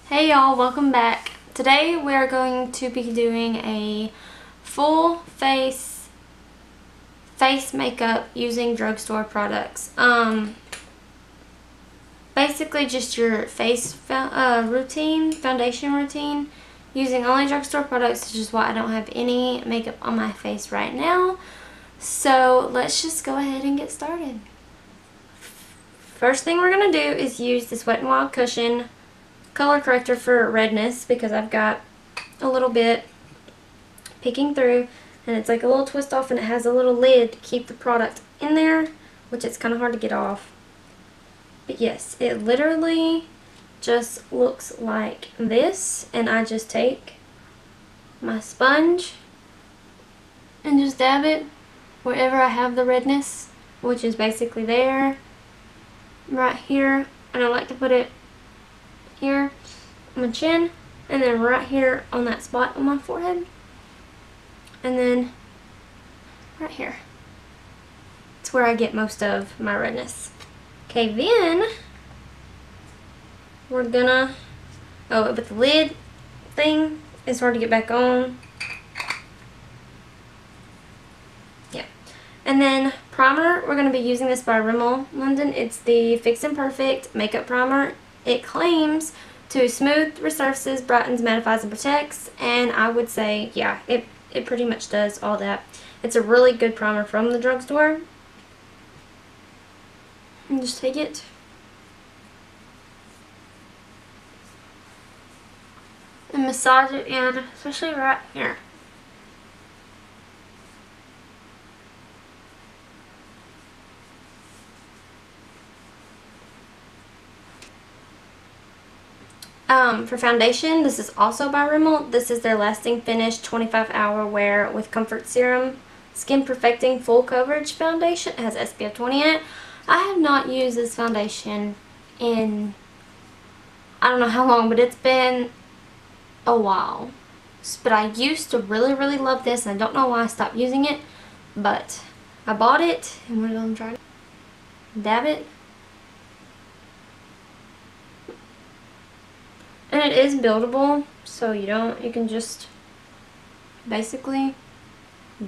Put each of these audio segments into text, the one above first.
Hey y'all, welcome back. Today we are going to be doing a full face makeup using drugstore products. Basically just your face foundation routine using only drugstore products, which is why I don't have any makeup on my face right now. So let's just go ahead and get started. First thing we're going to do is use this Wet n Wild cushion color corrector for redness, because I've got a little bit peeking through, and it's like a little twist off, and it has a little lid to keep the product in there, which it's kind of hard to get off. But yes, it literally just looks like this, and I just take my sponge and just dab it wherever I have the redness, which is basically there, right here, and I like to put it here on my chin, and then right here on that spot on my forehead, and then right here. It's where I get most of my redness. Okay, then we're gonna, but the lid thing is hard to get back on. Yeah. And then primer, we're gonna be using this by Rimmel London. It's the Fix Perfect makeup primer. It claims to smooth, resurfaces, brightens, mattifies, and protects, and I would say, yeah, it pretty much does all that. It's a really good primer from the drugstore. And just take it and massage it in, especially right here. For foundation, this is also by Rimmel. This is their Lasting Finish 25-hour wear with comfort serum, skin perfecting full coverage foundation. It has SPF 20 in it. I have not used this foundation in, I don't know how long, but it's been a while. But I used to really love this, and I don't know why I stopped using it, but I bought it, and we're going to try to dab it. And it is buildable, so you can just basically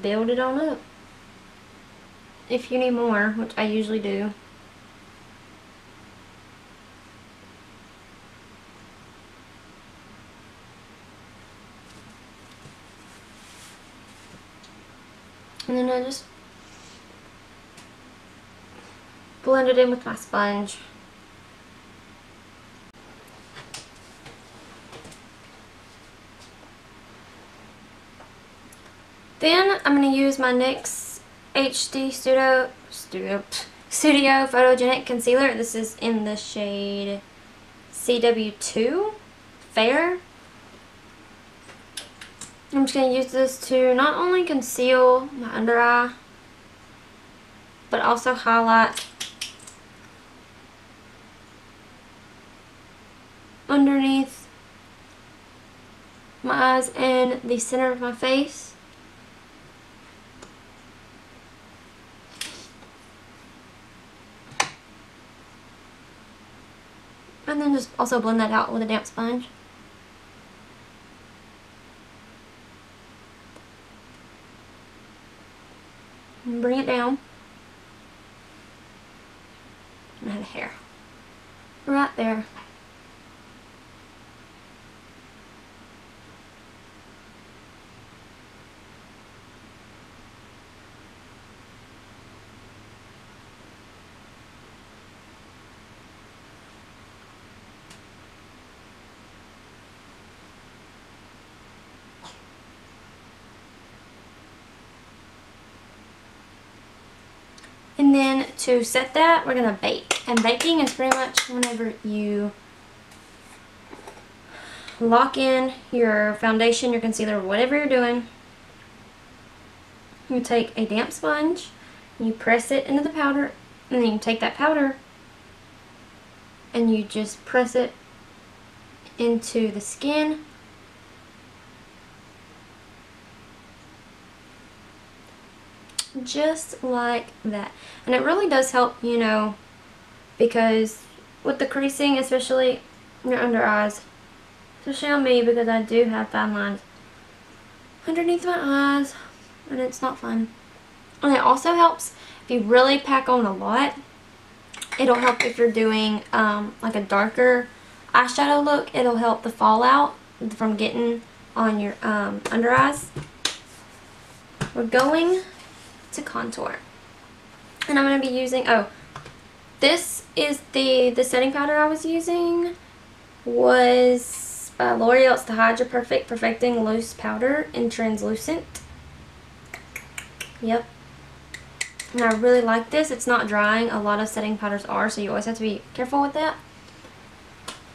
build it on up if you need more, which I usually do. And then I just blend it in with my sponge. Then I'm going to use my NYX HD Studio Photogenic Concealer. This is in the shade CW2 Fair. I'm just going to use this to not only conceal my under eye, but also highlight underneath my eyes and the center of my face. And then just also blend that out with a damp sponge. And bring it down. And I have hair right there. And then to set that, we're going to bake. And baking is pretty much whenever you lock in your foundation, your concealer, whatever you're doing. You take a damp sponge, and you press it into the powder, and then you take that powder and you just press it into the skin. Just like that. And it really does help, you know, because with the creasing, especially your under eyes, especially on me because I do have fine lines underneath my eyes and it's not fun. And it also helps if you really pack on a lot. It'll help if you're doing like a darker eyeshadow look. It'll help the fallout from getting on your under eyes. We're going to contour. And I'm going to be using, this is the setting powder I was using was by L'Oreal. It's the Hydra Perfect Perfecting Loose Powder in Translucent. Yep. And I really like this. It's not drying. A lot of setting powders are, so you always have to be careful with that.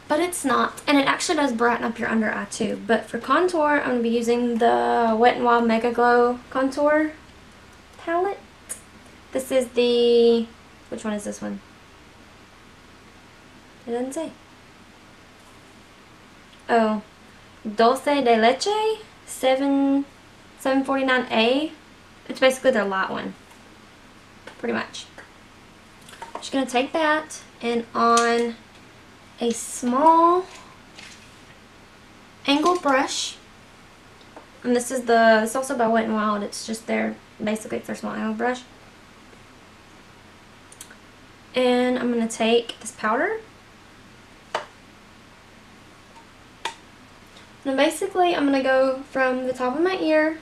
But it's not. And it actually does brighten up your under eye too. But for contour, I'm going to be using the Wet n Wild Megaglo Contour palette. This is the, which one is this one? It doesn't say. Oh, Dulce de Leche 749A. It's basically their light one. Pretty much. I'm just going to take that and on a small angled brush. And this is it's also by Wet n Wild. It's just basically it's their small angled brush. And I'm going to take this powder. And basically I'm going to go from the top of my ear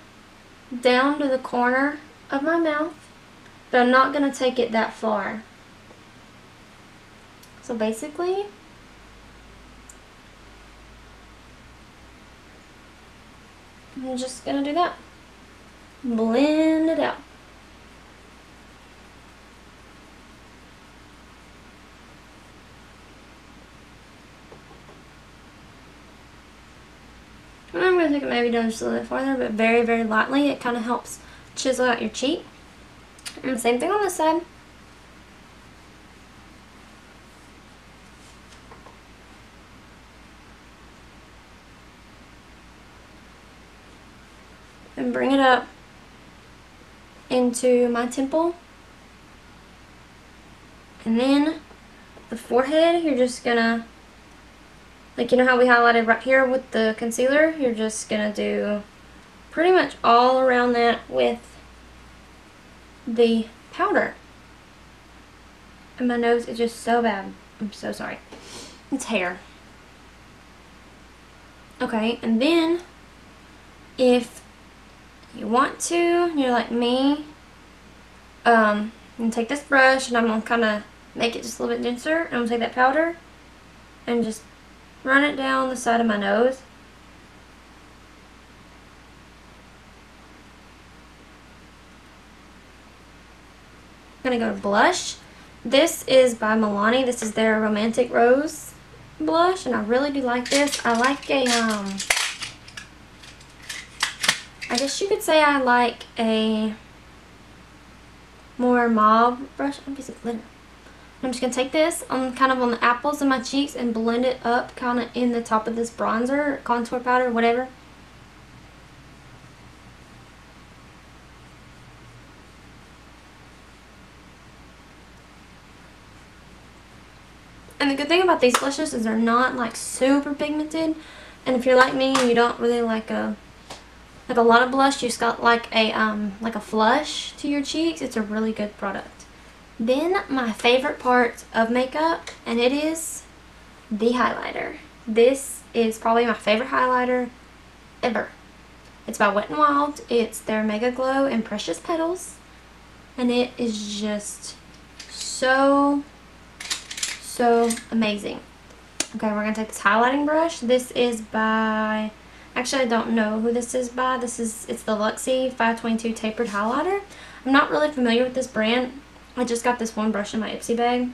down to the corner of my mouth. But I'm not going to take it that far. So basically, I'm just going to do that. Blend it out. And I'm going to take it maybe down just a little bit farther, but very, very lightly. It kind of helps chisel out your cheek. And same thing on this side. And bring it up into my temple. And then the forehead, you're just gonna, like, you know how we highlighted right here with the concealer? You're just gonna do pretty much all around that with the powder. And my nose is just so bad. I'm so sorry. It's hair. Okay, and then if you want to, you're like me, I'm gonna take this brush and I'm gonna kind of make it just a little bit denser. And I'm gonna take that powder and just run it down the side of my nose. I'm gonna go to blush. This is by Milani. This is their Romantic Rose blush, and I really do like this. I like a I guess you could say I like a more mauve brush. I'm just glitter. I'm just gonna take this on kind of on the apples of my cheeks and blend it up kind of in the top of this bronzer, contour powder, whatever. And the good thing about these blushes is they're not like super pigmented. And if you're like me and you don't really like a lot of blush, you just got like a flush to your cheeks, it's a really good product. Then my favorite part of makeup, and it is the highlighter. This is probably my favorite highlighter ever. It's by Wet n Wild. It's their Megaglo and Precious Petals. And it is just so amazing. Okay, we're going to take this highlighting brush. This is by, actually I don't know who this is by. It's the Luxie 522 Tapered Highlighter. I'm not really familiar with this brand. I just got this one brush in my Ipsy bag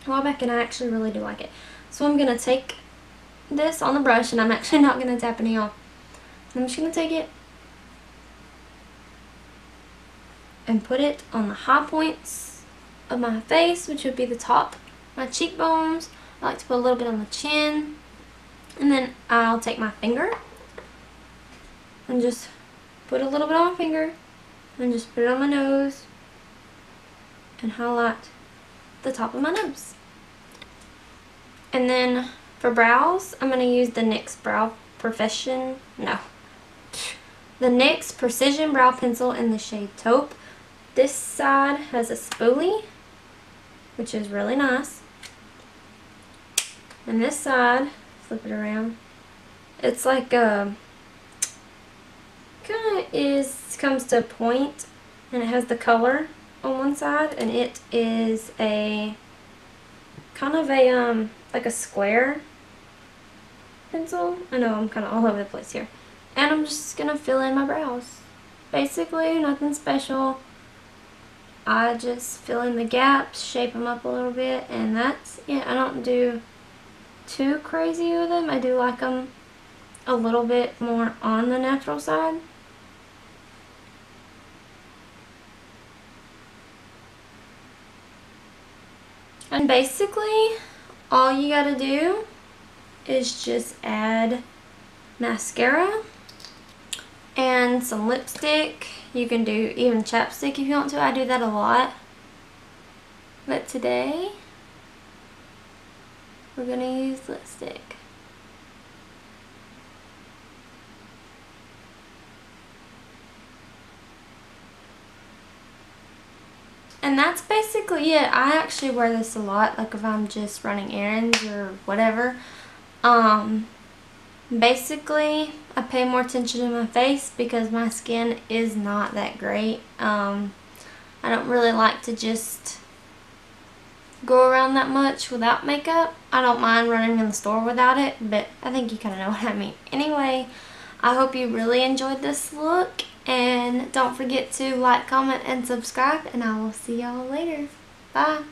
a while back and I actually really do like it. So I'm going to take this on the brush and I'm actually not going to tap any off. I'm just going to take it and put it on the high points of my face, which would be the top, my cheekbones. I like to put a little bit on the chin. And then I'll take my finger and just put a little bit on my finger and just put it on my nose and highlight the top of my nose. And then For brows, I'm going to use the NYX the NYX Precision Brow Pencil in the shade Taupe. This side has a spoolie, which is really nice. And this side, flip it around, it's like a, comes to a point, and it has the color on one side, and it is a, kind of a, like a square pencil. I know I'm kind of all over the place here. And I'm just going to fill in my brows. Basically, nothing special. I just fill in the gaps, shape them up a little bit, and that's it. I don't do too crazy with them. I do like them a little bit more on the natural side. And basically, all you gotta do is just add mascara and some lipstick. You can do even chapstick if you want to. I do that a lot. But today, we're gonna use lipstick. And that's basically it. I actually wear this a lot, like if I'm just running errands or whatever. Basically, I pay more attention to my face because my skin is not that great. I don't really like to just go around that much without makeup. I don't mind running in the store without it, but I think you kind of know what I mean. Anyway, I hope you really enjoyed this look, and don't forget to like, comment, and subscribe, and I will see y'all later. Bye!